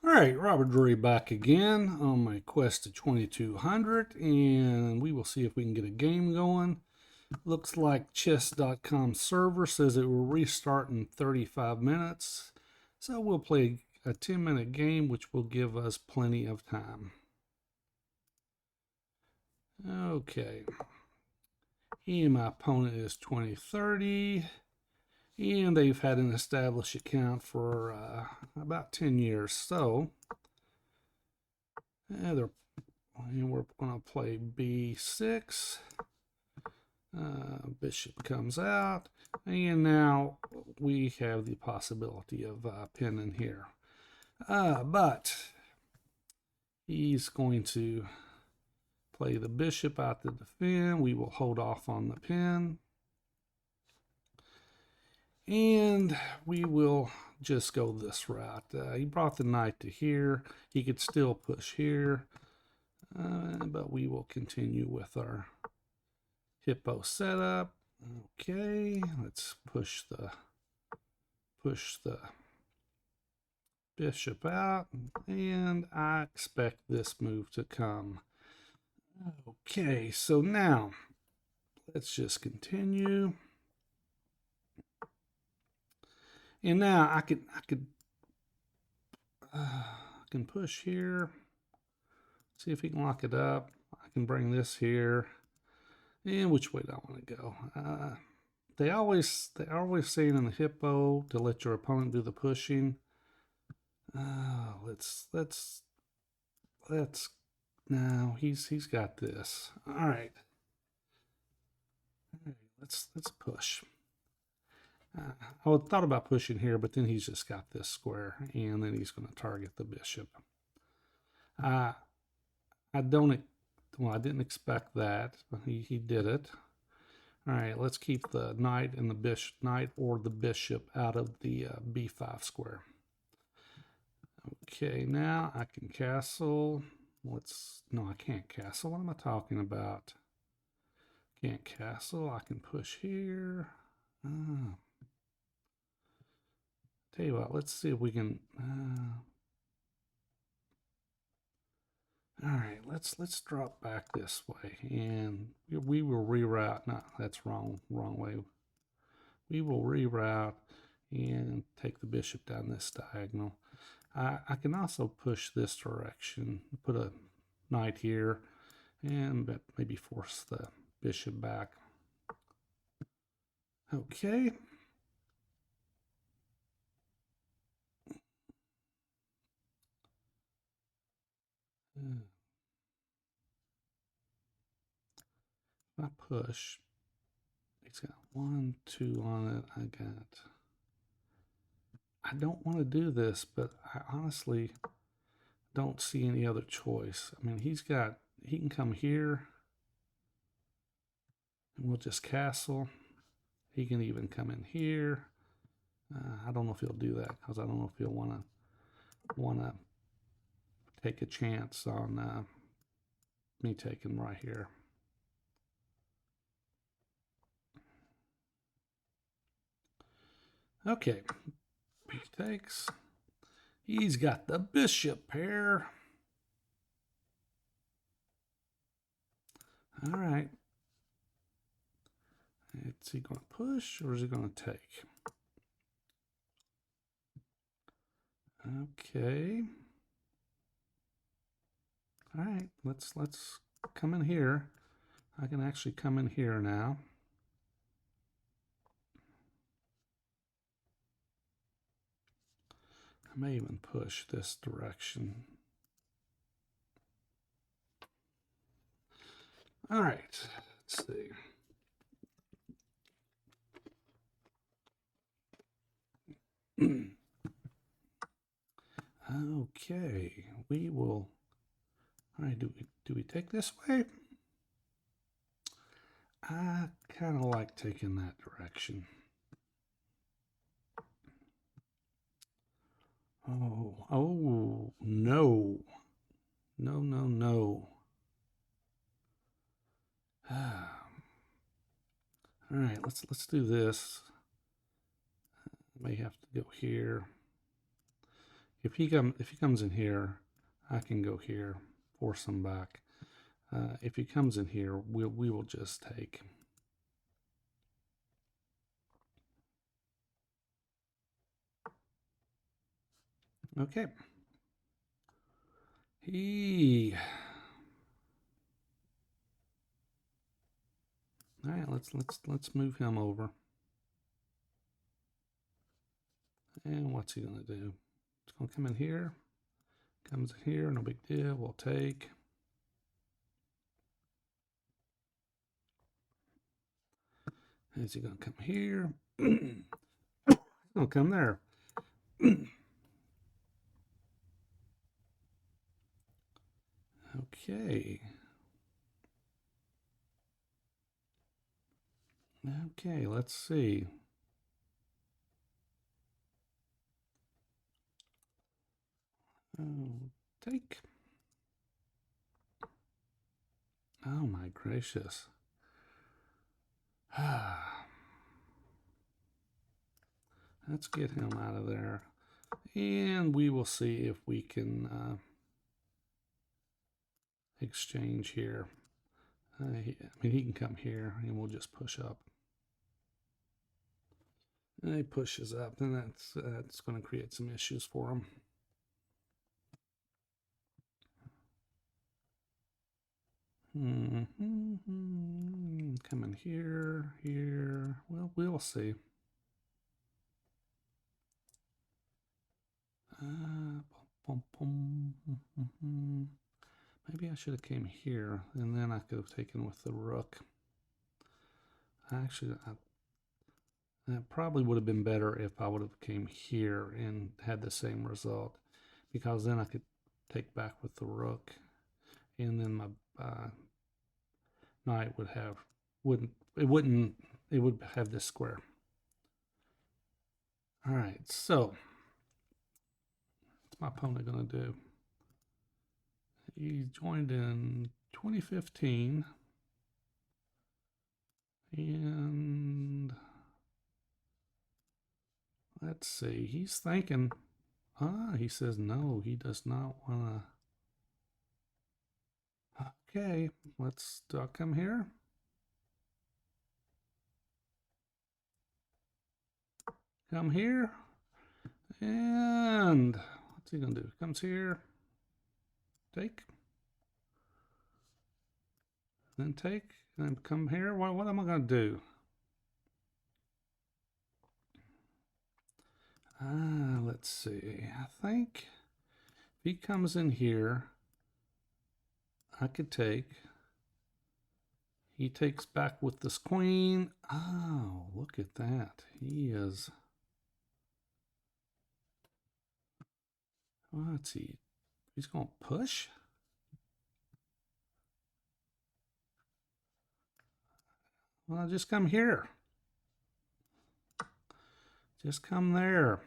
All right, Robert Drury back again on my quest to 2200, and we will see if we can get a game going. Looks like chess.com server says it will restart in 35 minutes, so we'll play a 10-minute game, which will give us plenty of time. Okay, and my opponent is 2030, and they've had an established account for about 10 years, so we're going to play b6. Bishop comes out, and now we have the possibility of pinning here. But he's going to play the bishop out to defend. We will hold off on the pin. And we will just go this route. He brought the knight to here. He could still push here. But we will continue with our Hippo setup. Okay, let's push the bishop out, and I expect this move to come. Okay, so now let's just continue. And now I can push here. See if he can lock it up. I can bring this here. And which way do I want to go? They always saying in the Hippo to let your opponent do the pushing. Let's no, he's got this. All right, let's push. I thought about pushing here, but then he's just got this square, and then he's going to target the bishop. I didn't expect that, but he did it. All right, let's keep the knight and the knight or the bishop out of the b5 square. Okay, now I can castle. No, I can't castle. What am I talking about? Can't castle. I can push here. Tell you what, let's see if we can. All right, let's drop back this way, and we will reroute. No, that's wrong way. We will reroute and take the bishop down this diagonal. I can also push this direction, put a knight here, and maybe force the bishop back. Okay. If I push, he's got 1, 2 on it. I don't want to do this, but I honestly don't see any other choice. I mean, he can come here, and we'll just castle. He can even come in here. I don't know if he'll do that, because I don't know if he'll want to take a chance on me taking right here. Okay, he takes. He's got the bishop pair. All right. Is he going to push, or is he going to take? Okay. All right, let's come in here. I can actually come in here now. I may even push this direction. All right, let's see. Okay, we will. All right, do we take this way? I kind of like taking that direction. Oh, no. No. All right, let's do this. I may have to go here. If he comes in here, I can go here, force him back. If he comes in here, we will just take. Okay. All right, let's move him over. And what's he gonna do? It's gonna come in here. Comes in here, no big deal. We'll take. Is he gonna come here? He's gonna come there. Okay. Okay, let's see. Take. Oh my gracious. Let's get him out of there. And we will see if we can exchange here. I mean, he can come here and we'll just push up. And he pushes up, and that's going to create some issues for him. Coming here, here. Well, we'll see. Maybe I should have came here, and then I could have taken with the rook. Actually, that probably would have been better if I would have came here and had the same result, because then I could take back with the rook, and then my knight would have this square. All right, so what's my opponent going to do? He joined in 2015, and let's see, he's thinking, he says no, he does not want to. Okay, let's come here. Come here. And what's he going to do? Comes here. Take. Then take. And come here. What am I going to do? Let's see. I think if he comes in here, I could take. He takes back with this queen. Oh, look at that. He is. What's he? He's going to push? Well, just come here. Just come there.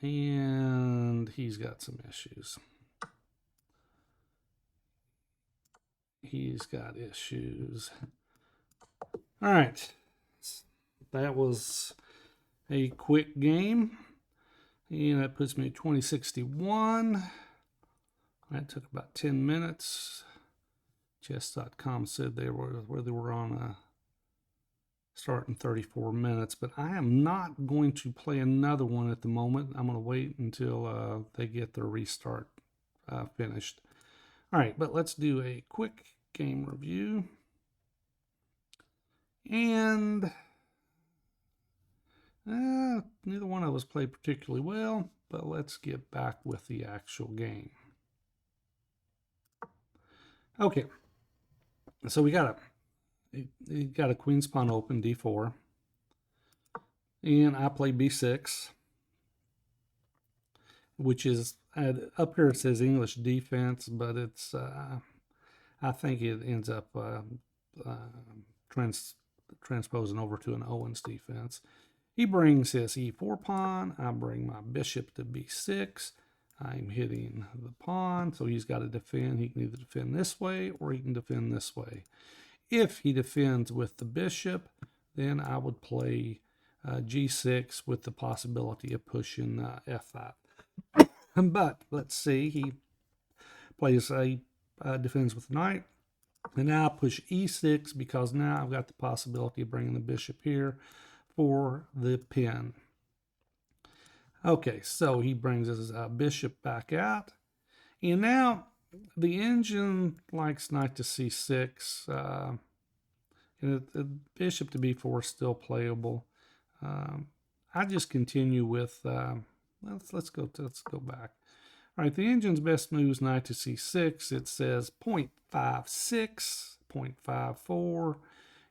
And he's got some issues. He's got issues. All right. That was a quick game. And that puts me at 2061. That took about 10 minutes. Chess.com said they were on a start in 34 minutes, but I am not going to play another one at the moment. I'm going to wait until they get their restart finished. All right, but let's do a quick game review. And neither one of us played particularly well, but let's get back with the actual game. Okay, so we got a queen's pawn open, d4, and I play b6, which is up here. It says English defense, but it's I think it ends up transposing over to an Owens defense. He brings his e4 pawn. I bring my bishop to b6. I'm hitting the pawn, so he's got to defend. He can either defend this way or he can defend this way. If he defends with the bishop, then I would play G6 with the possibility of pushing F5. But let's see, he plays defends with knight. And now I push E6 because now I've got the possibility of bringing the bishop here for the pin. Okay, so he brings his bishop back out. And now the engine likes knight to C6. And the bishop to B4 is still playable. I just continue with, let's go back. All right, the engine's best move is knight to C6. It says 0.56, 0.54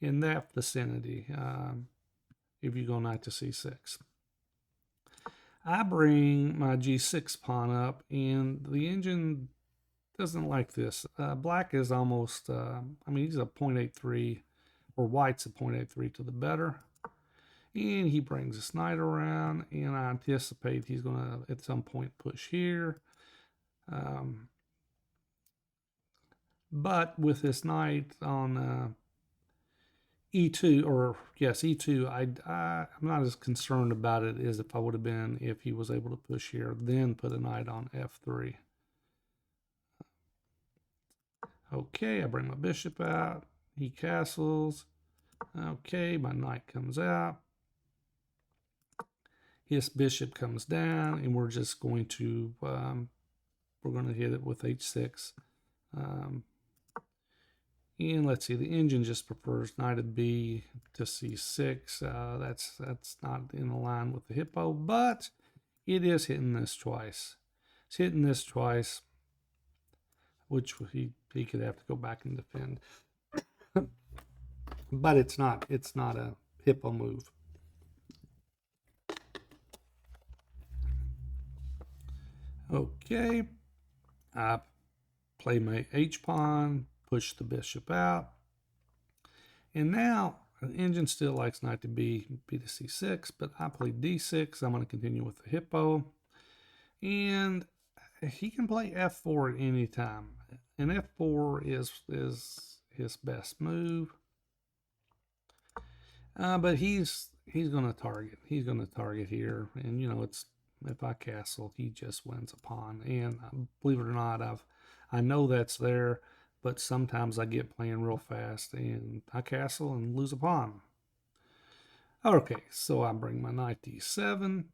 in that vicinity if you go knight to C6. I bring my G6 pawn up, and the engine doesn't like this. Black is almost, he's a 0.83, or white's a 0.83 to the better. And he brings his knight around, and I anticipate he's going to, at some point, push here. But with this knight on E2, or yes, E2, I'm not as concerned about it as if I would have been if he was able to push here, then put a knight on F3. Okay, I bring my bishop out. He castles. Okay, my knight comes out. His bishop comes down, and we're just going to hit it with H6. And let's see, the engine just prefers knight of B to C6. That's not in line with the Hippo, but it is hitting this twice. It's hitting this twice, which he could have to go back and defend. But it's not a Hippo move. Okay, I play my H-pawn, push the bishop out. And now, the engine still likes knight to B to C6, but I play D6. I'm going to continue with the Hippo. And he can play F4 at any time. And F4 is his best move. But he's going to target. He's going to target here. And, if I castle, he just wins a pawn. And believe it or not, I know that's there, but sometimes I get playing real fast and I castle and lose a pawn. Okay, so I bring my knight to E7.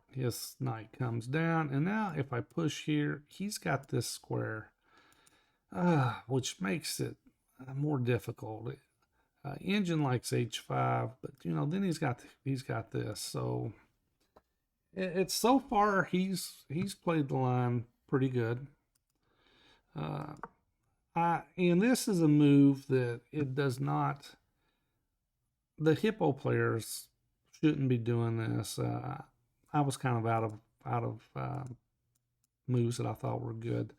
His knight comes down, and now if I push here, he's got this square, which makes it more difficult. Engine likes H5, but then he's got this, so. It's so far he's played the line pretty good. And this is a move that it does not. The Hippo players shouldn't be doing this. I was kind of out of moves that I thought were good.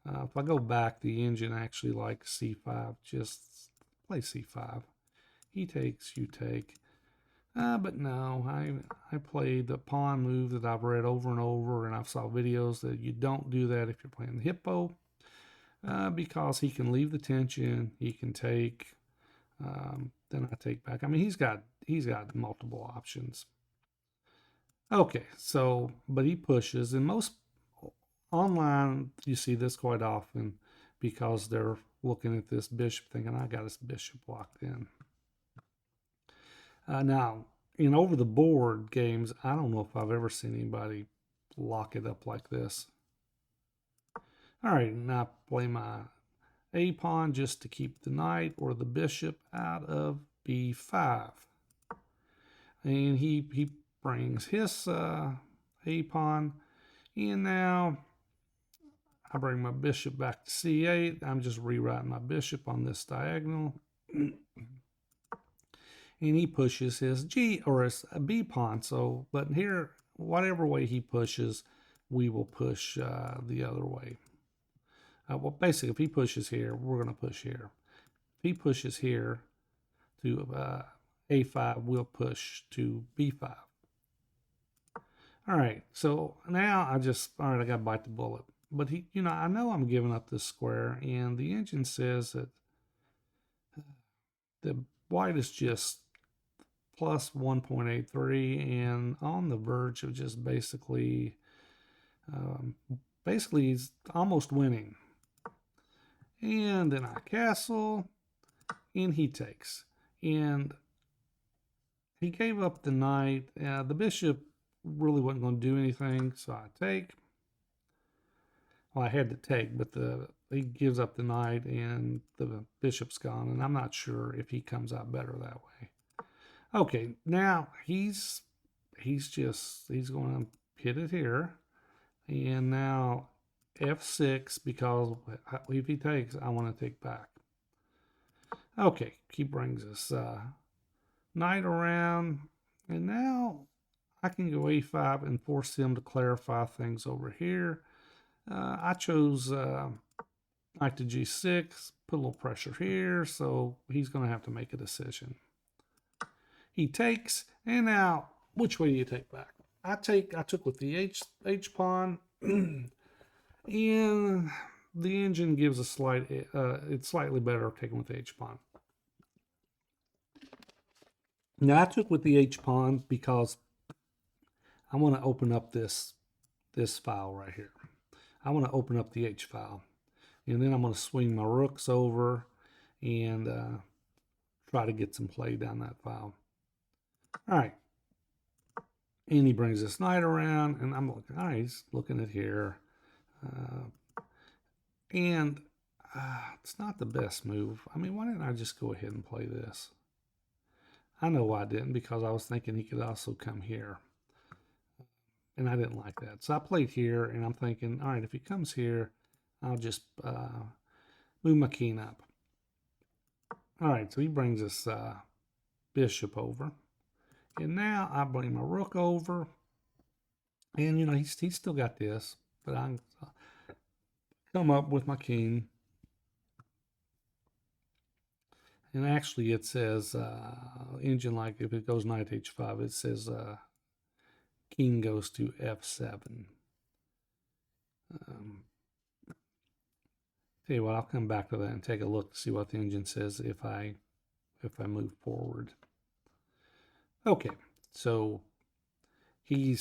If I go back, the engine actually likes C5. Just play C5. He takes, you take. But no, I play the pawn move that I've read over and over, and I've saw videos that you don't do that if you're playing the Hippo, because he can leave the tension, he can take, then I take back. He's got multiple options. Okay, so, but he pushes, and most online you see this quite often because they're looking at this bishop thinking, I got this bishop locked in. Now, in over-the-board games, I don't know if I've ever seen anybody lock it up like this. All right, now I play my A-pawn just to keep the knight or the bishop out of B5. And he brings his A-pawn, and now I bring my bishop back to C8. I'm just rewriting my bishop on this diagonal. And he pushes his G or his B pawn. So, but here, whatever way he pushes, we will push the other way. Well, basically, if he pushes here, we're going to push here. If he pushes here to A5, we'll push to B5. All right, so now I got to bite the bullet. But I know I'm giving up this square, and the engine says that the white is just plus 1.83 and on the verge of just basically he's almost winning. And then I castle, and he takes. And he gave up the knight. The bishop really wasn't going to do anything, so I take. Well, I had to take, but he gives up the knight, and the bishop's gone, and I'm not sure if he comes out better that way. Okay, now he's going to hit it here, and now f6, because if he takes, I want to take back. Okay, he brings us knight around, and now I can go a5 and force him to clarify things over here. I chose knight to g6, put a little pressure here, so he's going to have to make a decision. He takes, and now which way do you take back? I took with the h pawn, and the engine gives a slight. It's slightly better taking with the h pawn. Now I took with the h pawn because I want to open up this file right here. I want to open up the h file, and then I'm going to swing my rooks over and try to get some play down that file. All right, and he brings this knight around, and I'm looking. All right, he's looking at here, and it's not the best move. I mean, why didn't I just go ahead and play this? I know why I didn't, because I was thinking he could also come here. And I didn't like that. So I played here, and I'm thinking, all right, if he comes here, I'll just move my king up. All right, so he brings this bishop over. And now I bring my rook over. And, you know, he's still got this. But I come up with my king. And actually it says, engine, like if it goes knight h5, it says king goes to f7. Tell you what, I'll come back to that and take a look to see what the engine says if I move forward. Okay, so he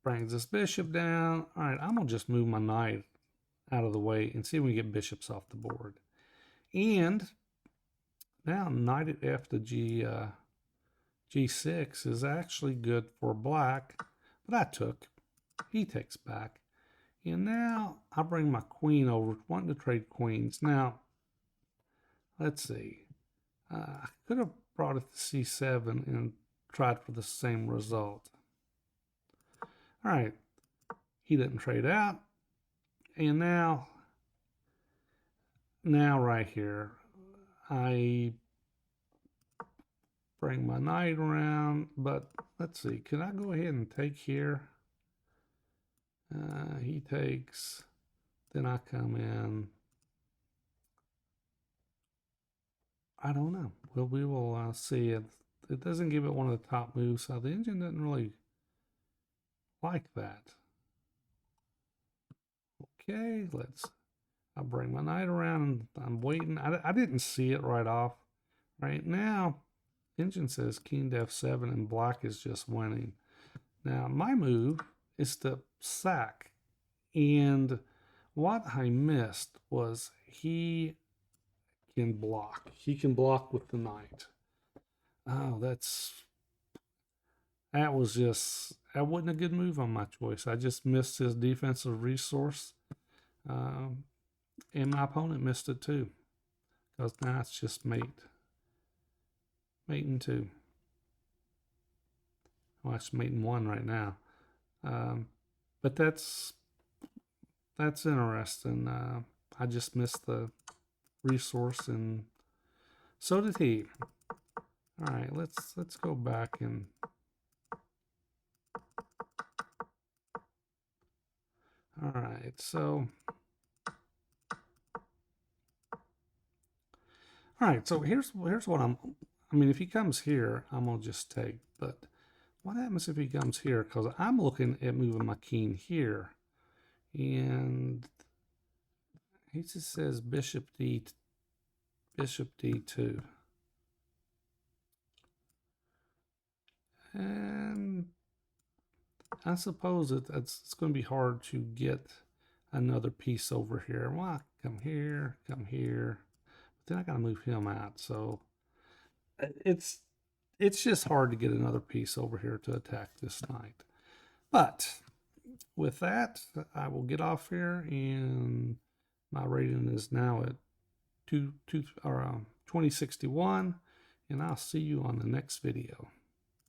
brings this bishop down. All right, I'm gonna just move my knight out of the way and see if we get bishops off the board. And now knight at f to g6 is actually good for black, but I took. He takes back. And now I bring my queen over, wanting to trade queens. Now, let's see. I could have brought it to c7 and tried for the same result. All right. He didn't trade out. And now right here, I bring my knight around. But let's see. Can I go ahead and take here? He takes, then I come in. I don't know. Well, we will see it. It doesn't give it one of the top moves, so the engine doesn't really like that. Okay, I'll bring my knight around, and I'm waiting. I didn't see it right off. Right now, engine says king to f7, and black is just winning. Now, my move is to sack. And what I missed was he can block. He can block with the knight. Oh, that wasn't a good move on my choice. I just missed his defensive resource. And my opponent missed it too. Because now it's just mating 2. Well, it's mating 1 right now. But that's interesting. I just missed the resource, and so did he. All right, let's go back and all right, so here's what I mean, if he comes here, I'm gonna just take, but what happens if he comes here? Because I'm looking at moving my king here, and he just says bishop d2. And I suppose it's going to be hard to get another piece over here. Well, come here, come here. But then I got to move him out. So it's just hard to get another piece over here to attack this knight. But with that, I will get off here, and my rating is now at 2061, and I'll see you on the next video.